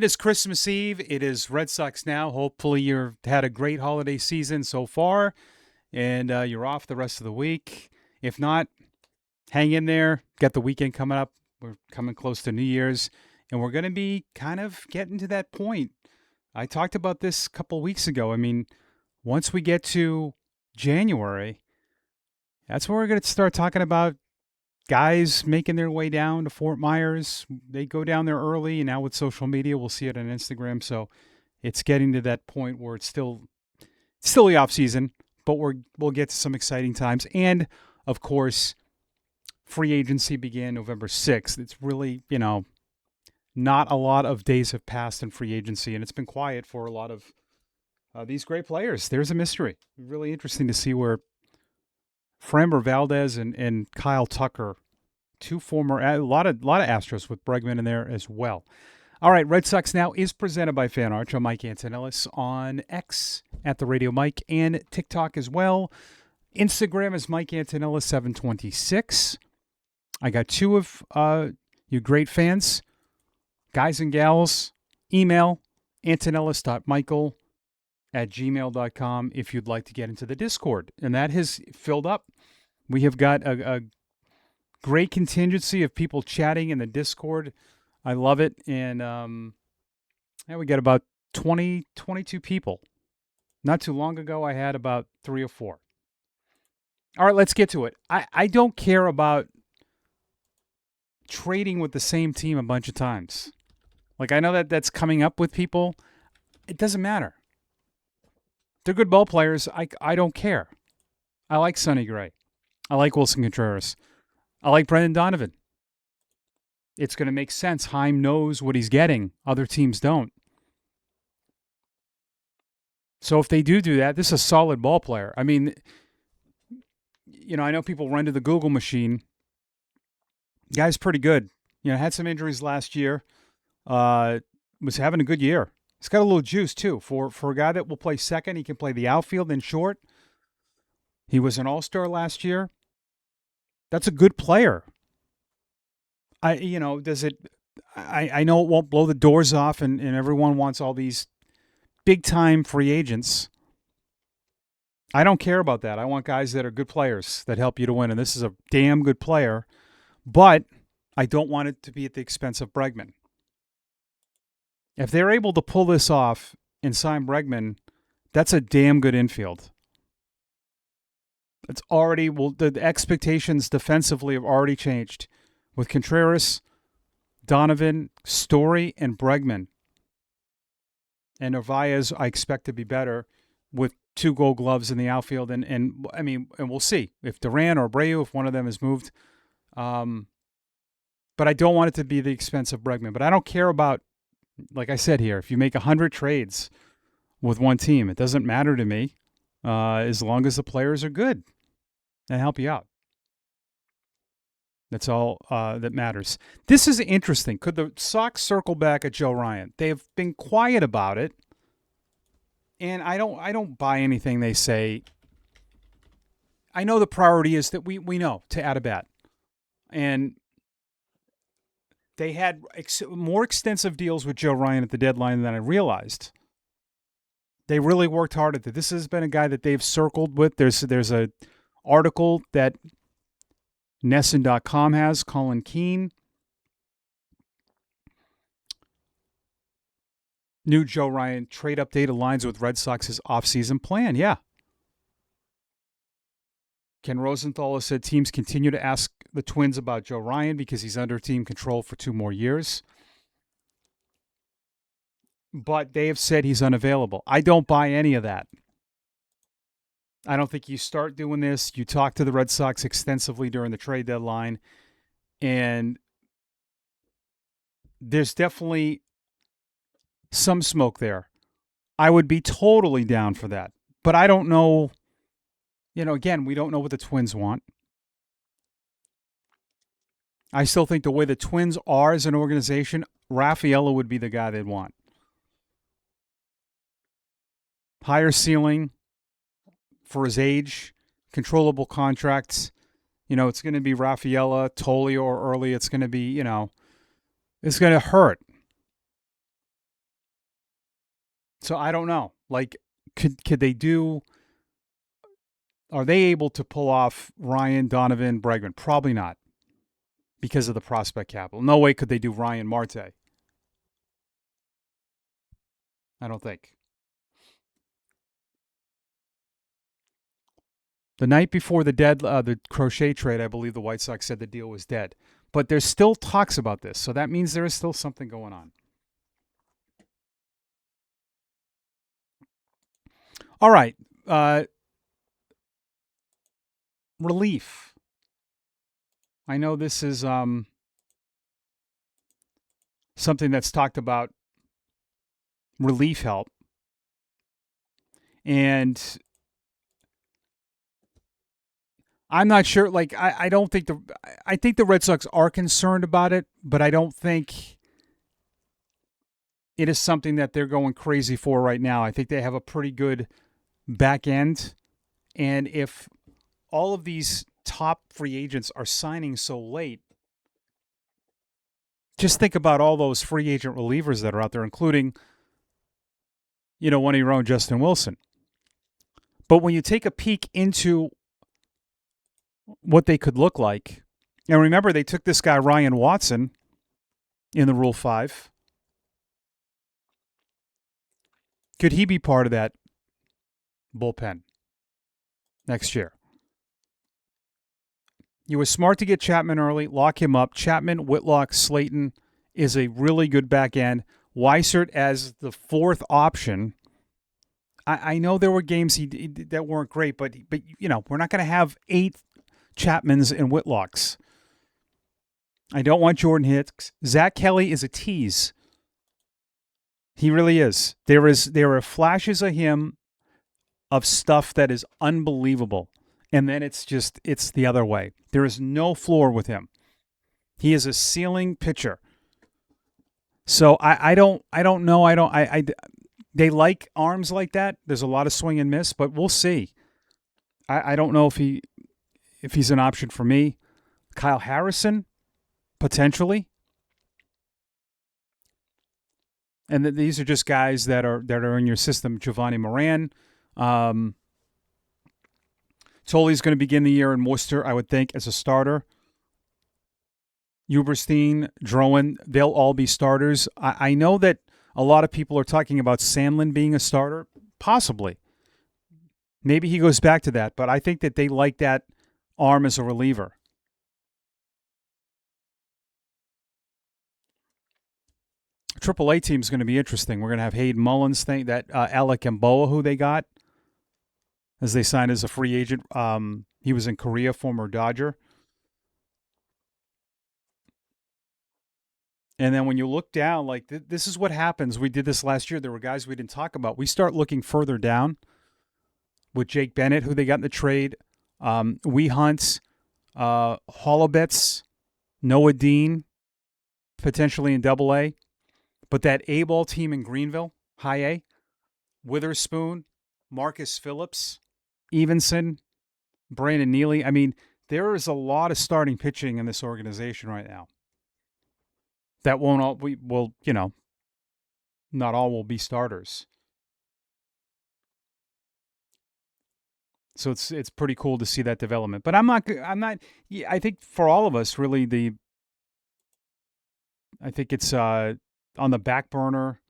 It is Christmas Eve. It is Red Sox Now. Hopefully, you've had a great holiday season so far, and you're off the rest of the week. If not, hang in there. Got the weekend coming up. We're coming close to New Year's, and we're going to be kind of getting to that point. I talked about this a couple weeks ago. I mean, once we get to January, that's where we're going to start talking about guys making their way down to Fort Myers. They go down there early, and now with social media, we'll see it on Instagram. So it's getting to that point where it's still the off season, but we'll get to some exciting times. And of course, free agency began November 6th. It's really, not a lot of days have passed in free agency, and it's been quiet for a lot of these great players. There's a mystery. Really interesting to see where Framber Valdez and Kyle Tucker, two former, a lot of Astros with Bregman in there as well. All right, Red Sox Now is presented by Fan Arch. I'm Mike Antonellis on X at the Radio Mike and TikTok as well. Instagram is Mike Antonellis 726. I got two of you great fans, guys and gals. Email antonellis.michael@gmail.com if you'd like to get into the Discord. And that has filled up. We have got a great contingency of people chatting in the Discord. I love it. And we got about 20, 22 people. Not too long ago, I had about 3 or 4. All right, let's get to it. I don't care about trading with the same team a bunch of times. Like, I know that that's coming up with people. It doesn't matter. They're good ball players. I don't care. I like Sonny Gray. I like Wilson Contreras. I like Brendan Donovan. It's going to make sense. Heim knows what he's getting. Other teams don't. So if they do that, this is a solid ball player. I mean, I know people run to the Google machine. Guy's pretty good. Had some injuries last year. Was having a good year. He's got a little juice, too. For a guy that will play second, he can play the outfield and short. He was an all-star last year. That's a good player. I know it won't blow the doors off, and everyone wants all these big-time free agents. I don't care about that. I want guys that are good players that help you to win, and this is a damn good player. But I don't want it to be at the expense of Bregman. If they're able to pull this off and sign Bregman, that's a damn good infield. It's already, the expectations defensively have already changed with Contreras, Donovan, Story, and Bregman. And Narvaez, I expect to be better with 2 Gold Gloves in the outfield. And we'll see if Duran or Abreu, if one of them is moved. But I don't want it to be the expense of Bregman. But I don't care about, like I said here, if you make 100 trades with one team, it doesn't matter to me as long as the players are good and help you out. That's all that matters. This is interesting. Could the Sox circle back at Joe Ryan? They have been quiet about it, and I don't buy anything they say. I know the priority is that we know to add a bat, and they had more extensive deals with Joe Ryan at the deadline than I realized. They really worked hard at it. This has been a guy that they've circled with. There's a article that NESN.com has, Colin Keene. New Joe Ryan trade update aligns with Red Sox's offseason plan. Yeah. Ken Rosenthal has said teams continue to ask the Twins about Joe Ryan because he's under team control for 2 more years. But they have said he's unavailable. I don't buy any of that. I don't think you start doing this. You talk to the Red Sox extensively during the trade deadline, and there's definitely some smoke there. I would be totally down for that. But I don't know. Again, we don't know what the Twins want. I still think the way the Twins are as an organization, Rafaela would be the guy they'd want. Higher ceiling for his age, controllable contracts. It's going to be Rafaela, Tolley, or early. It's going to be, it's going to hurt. So I don't know. Like, could they do? Are they able to pull off Ryan, Donovan, Bregman? Probably not because of the prospect capital. No way could they do Ryan Marte. I don't think. The night before the Crochet trade, I believe the White Sox said the deal was dead. But there's still talks about this, so that means there is still something going on. All right, relief. I know this is something that's talked about. Relief help, and I'm not sure. Like, I don't think I think the Red Sox are concerned about it, but I don't think it is something that they're going crazy for right now. I think they have a pretty good back end, and if all of these top free agents are signing so late, just think about all those free agent relievers that are out there, including, one of your own, Justin Wilson. But when you take a peek into what they could look like, and remember, they took this guy, Ryan Watson, in the Rule 5. Could he be part of that bullpen next year? You were smart to get Chapman early, lock him up. Chapman, Whitlock, Slayton is a really good back end. Weissert as the fourth option. I know there were games that weren't great, but we're not going to have 8 Chapmans and Whitlocks. I don't want Jordan Hicks. Zach Kelly is a tease. He really is. There are flashes of him of stuff that is unbelievable, and then it's the other way. There is no floor with him. He is a ceiling pitcher. So I don't know. They like arms like that. There's a lot of swing and miss, but we'll see. I don't know if he's an option for me. Kyle Harrison, potentially. And these are just guys that are in your system. Giovanni Moran. Toley's going to begin the year in Worcester, I would think, as a starter. Uberstein, Drowan, they'll all be starters. I know that a lot of people are talking about Sandlin being a starter. Possibly. Maybe he goes back to that, but I think that they like that arm as a reliever. AAA team is going to be interesting. We're going to have Hayden Mullins, that Alec Gamboa, who they got, as they signed as a free agent. He was in Korea, former Dodger. And then when you look down, like this is what happens. We did this last year. There were guys we didn't talk about. We start looking further down with Jake Bennett, who they got in the trade. Wee Hunt, Holobetz, Noah Dean, potentially in Double-A. But that A-ball team in Greenville, High A, Witherspoon, Marcus Phillips, Evenson, Brandon Neely. I mean, there is a lot of starting pitching in this organization right now. That won't all not all will be starters. So it's pretty cool to see that development. But I'm not. I think for all of us, really, I think it's on the back burner,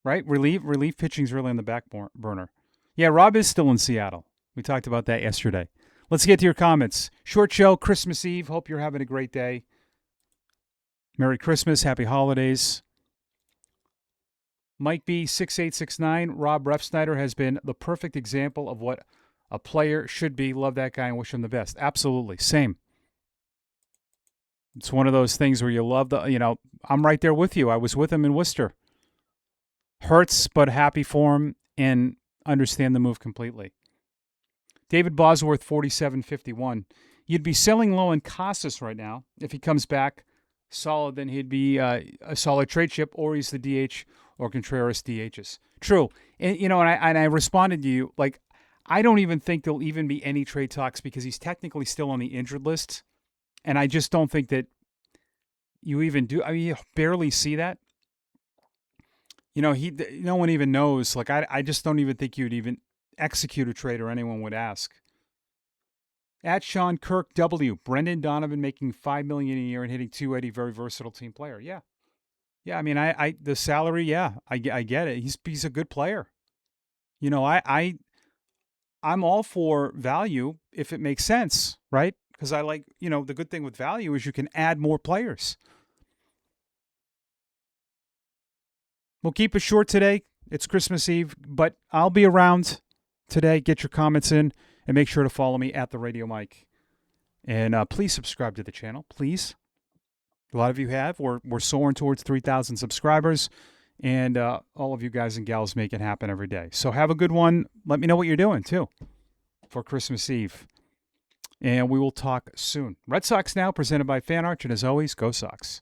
right? Relief pitching is really on the back burner. Yeah, Rob is still in Seattle. We talked about that yesterday. Let's get to your comments. Short show, Christmas Eve. Hope you're having a great day. Merry Christmas. Happy holidays. Mike B. 6869. Rob Refsnyder has been the perfect example of what a player should be. Love that guy and wish him the best. Absolutely. Same. It's one of those things where you love I'm right there with you. I was with him in Worcester. Hurts, but happy for him and understand the move completely. David Bosworth, 4751. You'd be selling low in Casas right now. If he comes back solid, then he'd be a solid trade chip, or he's the DH, or Contreras DHs. True. And, and I responded to you, like, I don't even think there'll even be any trade talks because he's technically still on the injured list. And I just don't think that you even do. I mean, you barely see that. No one even knows. Like, I just don't even think you'd even execute a trade or anyone would ask. At Sean Kirk W, Brendan Donovan making $5 million a year and hitting 280, very versatile team player. Yeah. Yeah, I mean, the salary, yeah, I get it. He's a good player. I'm all for value if it makes sense, right? Because I like, the good thing with value is you can add more players. We'll keep it short today. It's Christmas Eve, but I'll be around today. Get your comments in and make sure to follow me at the Radio Mike. And please subscribe to the channel, please. A lot of you have. We're soaring towards 3,000 subscribers, and all of you guys and gals make it happen every day. So have a good one. Let me know what you're doing, too, for Christmas Eve. And we will talk soon. Red Sox Now, presented by Fan Arch, and as always, go Sox.